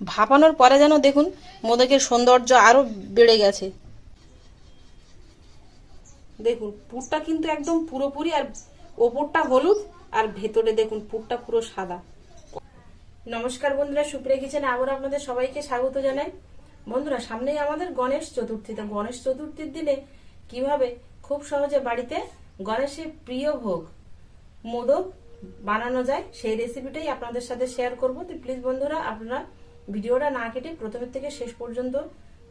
ভাপানোর পরে যেন দেখুন মোদকের সৌন্দর্য আরো বেড়ে গেছে। দেখুন পুরটা কিন্তু একদম পুরোপুরি, আর ওপরটা হলুদ আর ভেতরে দেখুন পুরটা পুরো সাদা। নমস্কার বন্ধুরা, সুপ্রিয়া কিচেনে আবার আপনাদের সবাইকে স্বাগত জানাই। বন্ধুরা, সামনেই আমাদের গণেশ চতুর্থী। তো গণেশ চতুর্থীর দিনে কিভাবে খুব সহজে বাড়িতে গণেশের প্রিয় ভোগ মোদক বানানো যায় সেই রেসিপিটাই আপনাদের সাথে শেয়ার করব। তো প্লিজ বন্ধুরা, আপনারা ভিডিওটা না কেটে প্রথমের থেকে শেষ পর্যন্ত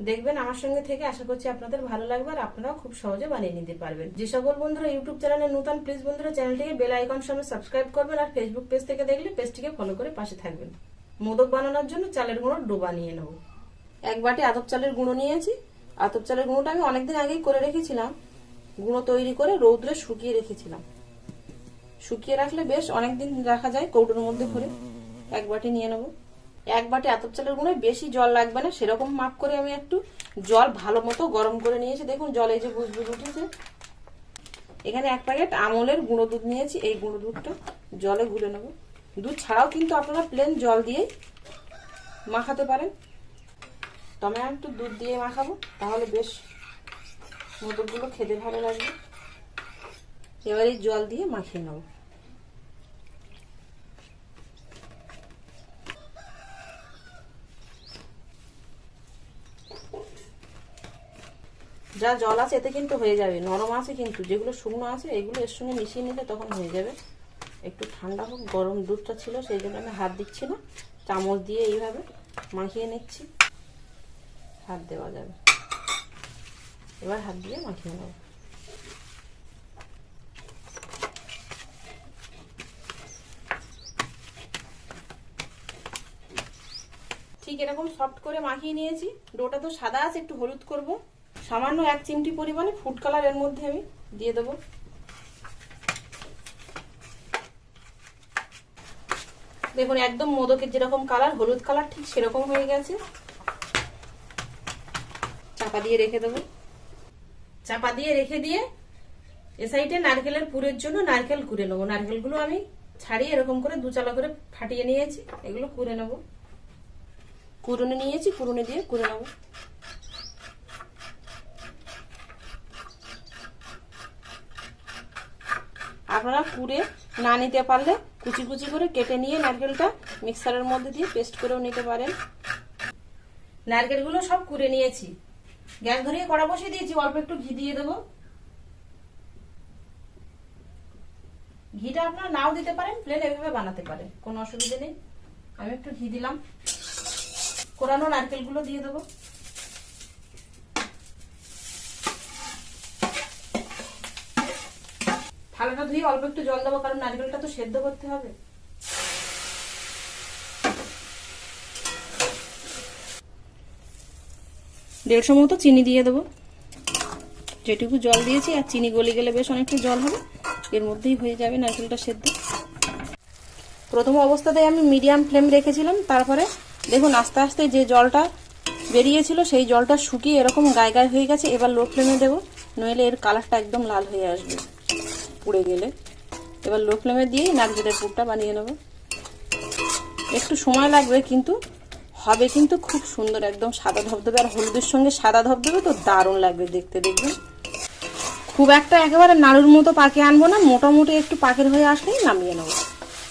দেখবেন আমার সঙ্গে থেকে। আশা করছি আপনাদের ভালো লাগবে আর আপনারাও খুব সহজে বানিয়ে নিতে পারবেন। যে সকল বন্ধুরা ইউটিউব চ্যানেলে নতুন, প্লিজ বন্ধুরা চ্যানেলটিকে বেল আইকন সঙ্গে সাবস্ক্রাইব করবেন, আর ফেসবুক পেজ থেকে দেখলে পেজটিকে ফলো করে পাশে থাকবেন। মোদক বানানোর জন্য চালের গুঁড়ো ডো বানিয়ে নেব। এক বাটি আতপ চালের গুঁড়ো নিয়েছি। আতপ চালের গুঁড়োটা আমি অনেকদিন আগেই করে রেখেছিলাম, গুঁড়ো তৈরি করে রৌদ্রে শুকিয়ে রেখেছিলাম। শুকিয়ে রাখলে বেশ অনেকদিন রাখা যায় কৌটোর মধ্যে ভরে। এক বাটি নিয়ে নেব। এক বাটি আতপ চালের গুঁড়োয় বেশি জল লাগবে না, সেরকম মাপ করে আমি একটু জল ভালো মতো গরম করে নিয়েছি। দেখুন জল এই যে বুঝবুঝ উঠেছে। এখানে এক প্যাকেট আমলের গুঁড়ো দুধ নিয়েছি, এই গুঁড়ো দুধটা জলে গুলে নেব। দুধ ছাড়াও কিন্তু আপনারা প্লেন জল দিয়েই মাখাতে পারেন, তবে আমি একটু দুধ দিয়ে মাখাবো, তাহলে বেশ মোদকগুলো খেতে ভালো লাগবে। এবার এই জল দিয়ে মাখিয়ে নেব। যা জল আছে এতে কিন্তু হয়ে যাবে, নরম আছে কিন্তু, যেগুলো শুকনো আছে এগুলো এর সঙ্গে মিশিয়ে নিলে তখন হয়ে যাবে। একটু ঠান্ডা হোক, গরম দুধটা ছিল সেই জন্য আমি হাত দিচ্ছি না, চামচ দিয়ে এইভাবে মাখিয়ে নিচ্ছি। হাত দেওয়া যাবে, এবার হাত দিয়ে মাখিয়ে নেব। ঠিক এরকম সফট করে মাখিয়ে নিয়েছি। ডোটা তো সাদা আছে, একটু হলুদ করব। সামান্য 1 চিমটি পরিমাণে ফুড কালার এর মধ্যে আমি দিয়ে দেবো। দেখুন একদম মোদকের যেরকম কালার, হলুদ কালার ঠিক সেরকম হয়ে গেছে। চাপা দিয়ে রেখে দেবো। চাপা দিয়ে রেখে দিয়ে এ সাইডে নারকেলের পুরের জন্য নারকেল কুড়ে নেবো। নারকেলগুলো আমি ছাড়িয়ে এরকম করে দুচালা করে ফাটিয়ে নিয়েছি, এগুলো কুড়ে নেবো। কুড়ুনি নিয়েছি, কুড়ুনি দিয়ে কুড়ে নেবো। আপনারা কুড়ে না নিতে পারলে কুচি কুচি করে কেটে নিয়ে নারকেলটা মিক্সারের মধ্যে দিয়ে পেস্ট করেও নিতে পারেন। নারকেলগুলো সব কুড়ে নিয়েছি। গ্যাস ধরিয়ে কড়া বসিয়ে দিয়েছি, অল্প একটু ঘি দিয়ে দেবো। ঘিটা আপনারা নাও দিতে পারেন, প্লেন এভাবে বানাতে পারেন, কোনো অসুবিধা নেই। আমি একটু ঘি দিলাম। কোরানো নারকেলগুলো দিয়ে দেবো। থালাটা ধুয়ে অল্প একটু জল দেবো, কারণ নারকেলটা তো সেদ্ধ করতে হবে। দেড়শো মতো চিনি দিয়ে দেবো। যেটুকু জল দিয়েছি, আর চিনি গলে গেলে বেশ অনেকটা জল হবে, এর মধ্যেই হয়ে যাবে নারকেলটা সেদ্ধ। প্রথম অবস্থাতেই আমি মিডিয়াম ফ্লেম রেখেছিলাম, তারপরে দেখুন আস্তে আস্তে যে জলটা বেরিয়েছিল সেই জলটা শুকিয়ে এরকম গায়ে গায়ে হয়ে গেছে। এবার লো ফ্লেমে দেবো, নইলে এর কালারটা একদম লাল হয়ে আসবে পুড়ে গেলে। এবার লো ফ্লেমে দিয়েই নারকেলের পুরটা বানিয়ে নেব। একটু সময় লাগবে, কিন্তু হবে কিন্তু খুব সুন্দর, একদম সাদা ধবধবে। আর হলুদের সঙ্গে সাদা ধবধবে তো দারুণ লাগবে দেখতে। দেখবেন খুব একটা একেবারে নাড়ুর মতো পাকে আনবো না, মোটামুটি একটু পাকের হয়ে আসলেই নামিয়ে নেবো।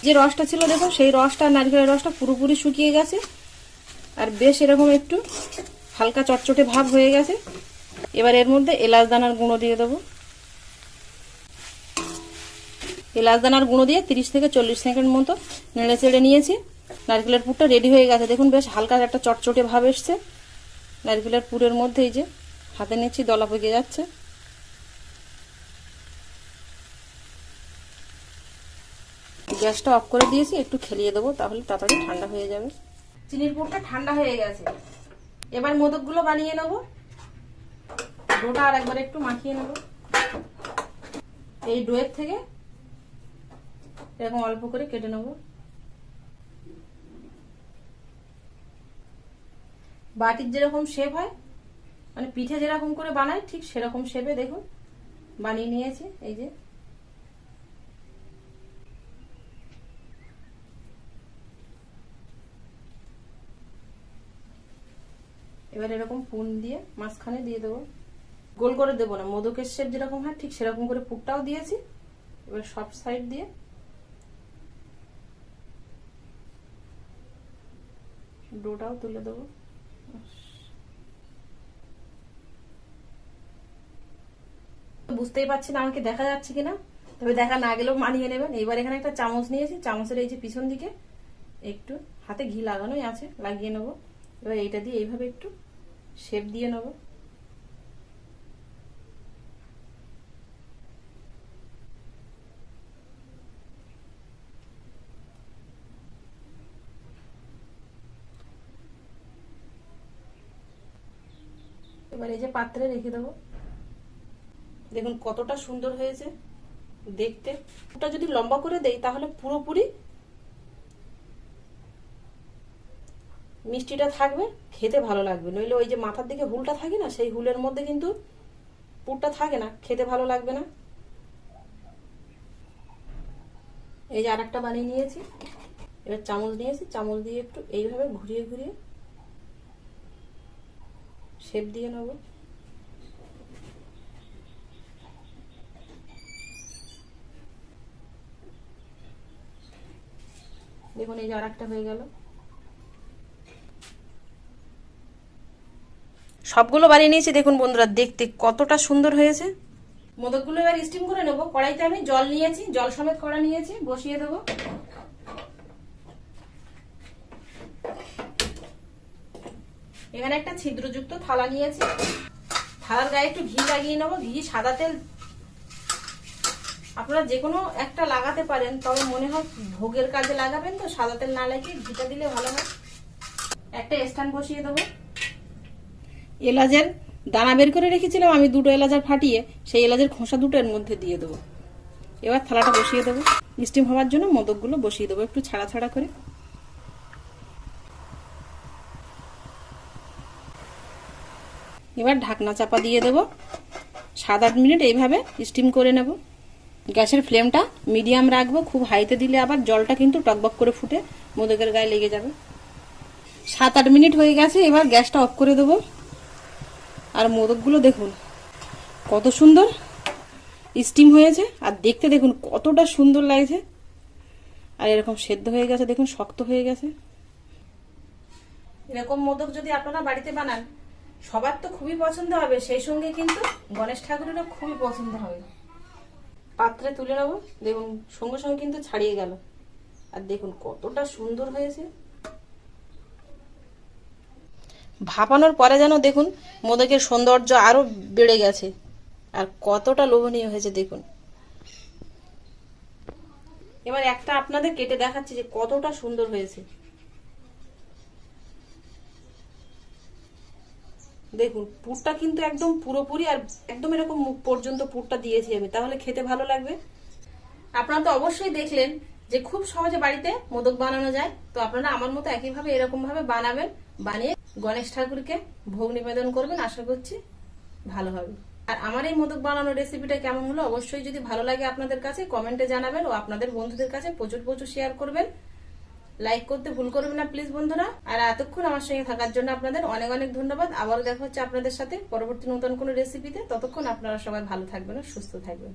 যে রসটা ছিল দেখুন, সেই রসটা, নারকেলের রসটা পুরোপুরি শুকিয়ে গেছে, আর বেশ এরকম একটু হালকা চটচটে ভাব হয়ে গেছে। এবার এর মধ্যে এলাচ দানার গুঁড়ো দিয়ে দেবো। এলাচ দানার গুঁড়ো দিয়ে 30 থেকে 40 সেকেন্ড মতো নেড়ে চেড়ে নিয়েছি। নারকেলের পুরটা রেডি হয়ে গেছে। দেখুন বেশ হালকা একটা চটচটে ভাব এসছে নারকেলের পুরের মধ্যে। এই যে হাতে নিচ্ছি, দলা পেকে যাচ্ছে। গ্যাসটা অফ করে দিয়েছি, একটু খেলিয়ে দেবো, তাহলে তাড়াতাড়ি ঠান্ডা হয়ে যাবে। চিনির পুরটা ঠান্ডা হয়ে গেছে। এবার মোদকগুলো বানিয়ে নেব। ডোটা আর একবার একটু মাখিয়ে নেব। এই ডোয়ের থেকে এরকম অল্প করে কেটে নেব। বাটির যেরকম শেপ হয়, মানে পিঠে যেরকম করে বানায় ঠিক সেরকম শেপে দেখুন বানিয়ে নিয়েছি। এই যে এবার এরকম পুন দিয়ে মাঝখানে দিয়ে দেবো, গোল করে দেবো না, মোদকের শেপ যেরকম হয় ঠিক সেরকম করে পুরটাও দিয়েছি। এবার সব সাইড দিয়ে ডোটাও তুলে দেবো। বুঝতেই পারছি না আমাকে দেখা যাচ্ছে কিনা, তবে দেখা না গেলেও মানিয়ে নেবেন। এবার এখানে একটা চামচ নিয়েছি, চামচের এই যে পিছন দিকে একটু হাতে ঘি লাগানোই আছে, লাগিয়ে নেবো। এবার এইটা দিয়ে এইভাবে একটু শেপ দিয়ে নেবো। এবার এই যে পাত্রে রেখে দেবো। দেখুন কতটা সুন্দর হয়েছে দেখতে। ওটা যদি লম্বা করে দেই তাহলে পুরোপুরি মিষ্টিটা থাকবে, খেতে ভালো লাগবে। নইলে ওই যে মাথার দিকে হুলটা থাকে না, সেই হুলের মধ্যে কিন্তু পুরটা থাকে না, খেতে ভালো লাগবে না। এই যে আরেকটা বানিয়ে নিয়েছি। এবার চামচ নিয়েছি, চামচ দিয়ে একটু এইভাবে ঘুরিয়ে ঘুরিয়ে শেপ দিয়ে নেব। দেখুন এই যে আরেকটা হয়ে গেল। সবগুলো বানিয়ে নিয়েছি। দেখুন বন্ধুরা দেখতে কতটা সুন্দর হয়েছে। মোদকগুলো এবার স্টিম করে নেবো। কড়াইতে আমি জল নিয়েছি, জল সমেত কড়া নিয়েছি, বসিয়ে দেবো। এখানে একটা ছিদ্রযুক্ত থালা নিয়েছি, থালার গায়ে একটু ঘি লাগিয়ে নেবো। ঘি, সাদা তেল আপনারা যে কোনো একটা লাগাতে পারেন, তবে মনে হয় ভোগের কাজে লাগাবেন তো সাদা তেল না লাগিয়ে ঘিটা দিলে ভালো হয়। একটা স্ট্যান্ড বসিয়ে দেবো। এলাচের দানা বের করে রেখেছিলাম আমি, দুটো এলাচ ফাটিয়ে, সেই এলাচের খোসা দুটো এর মধ্যে দিয়ে দেবো। এবার থালাটা বসিয়ে দেবো। স্টিম হওয়ার জন্য মোদকগুলো বসিয়ে দেবো একটু ছাড়া ছাড়া করে। এবার ঢাকনা চাপা দিয়ে দেবো। 7-8 মিনিট এইভাবে স্টিম করে নেব। গ্যাসের ফ্লেমটা মিডিয়াম রাখবো, খুব হাইতে দিলে আবার জলটা কিন্তু টকবক করে ফুটে মোদকের গায়ে লেগে যাবে। 7-8 মিনিট হয়ে গেছে, এবার গ্যাসটা অফ করে দেবো। আর মোদকগুলো দেখুন কত সুন্দর স্টিম হয়েছে, আর দেখতে দেখুন কতটা সুন্দর লাগছে। আর এরকম সেদ্ধ হয়ে গেছে, দেখুন শক্ত হয়ে গেছে। এরকম মোদক যদি আপনারা বাড়িতে বানান, সবার তো খুবই পছন্দ হবে, সেই সঙ্গে কিন্তু গণেশ ঠাকুরেরও খুবই পছন্দ হবে। পাত্রে তুলে নেবো। দেখুন সঙ্গে সঙ্গে কিন্তু ছাড়িয়ে গেল, আর দেখুন কতটা সুন্দর হয়েছে। ভাপানোর পরে যেন দেখুন মোদকের সৌন্দর্য আরো বেড়ে গেছে, আর কতটা লোভনীয় হয়েছে দেখুন। এবার একটা আপনাদের কেটে দেখাচ্ছি যে কতটা সুন্দর হয়েছে। দেখুন পুরটা কিন্তু একদম পুরোপুরি, আর একদম এরকম মুখ পর্যন্ত পুরটা দিয়েছি আমি, তাহলে খেতে ভালো লাগবে। আপনারা তো অবশ্যই দেখলেন যে খুব সহজে বাড়িতে মোদক বানানো যায়। তো আপনারা আমার মতো একইভাবে এরকম ভাবে বানাবেন, বানিয়ে গণেশ ঠাকুরকে ভোগ নিবেদন করবেন। আশা করছি ভালো হবে। আর আমার এই মোদক বানানোর রেসিপিটা কেমন হলো অবশ্যই যদি ভালো লাগে আপনাদের কাছে কমেন্টে জানাবেন, ও আপনাদের বন্ধুদের কাছে প্রচুর প্রচুর শেয়ার করবেন। লাইক করতে ভুল করবেন না প্লিজ বন্ধুরা। আর এতক্ষণ আমার সঙ্গে থাকার জন্য আপনাদের অনেক অনেক ধন্যবাদ। আবার দেখা হচ্ছে আপনাদের সাথে পরবর্তী নতুন কোনো রেসিপিতে। ততক্ষণ আপনারা সবাই ভালো থাকবেন ও সুস্থ থাকবেন।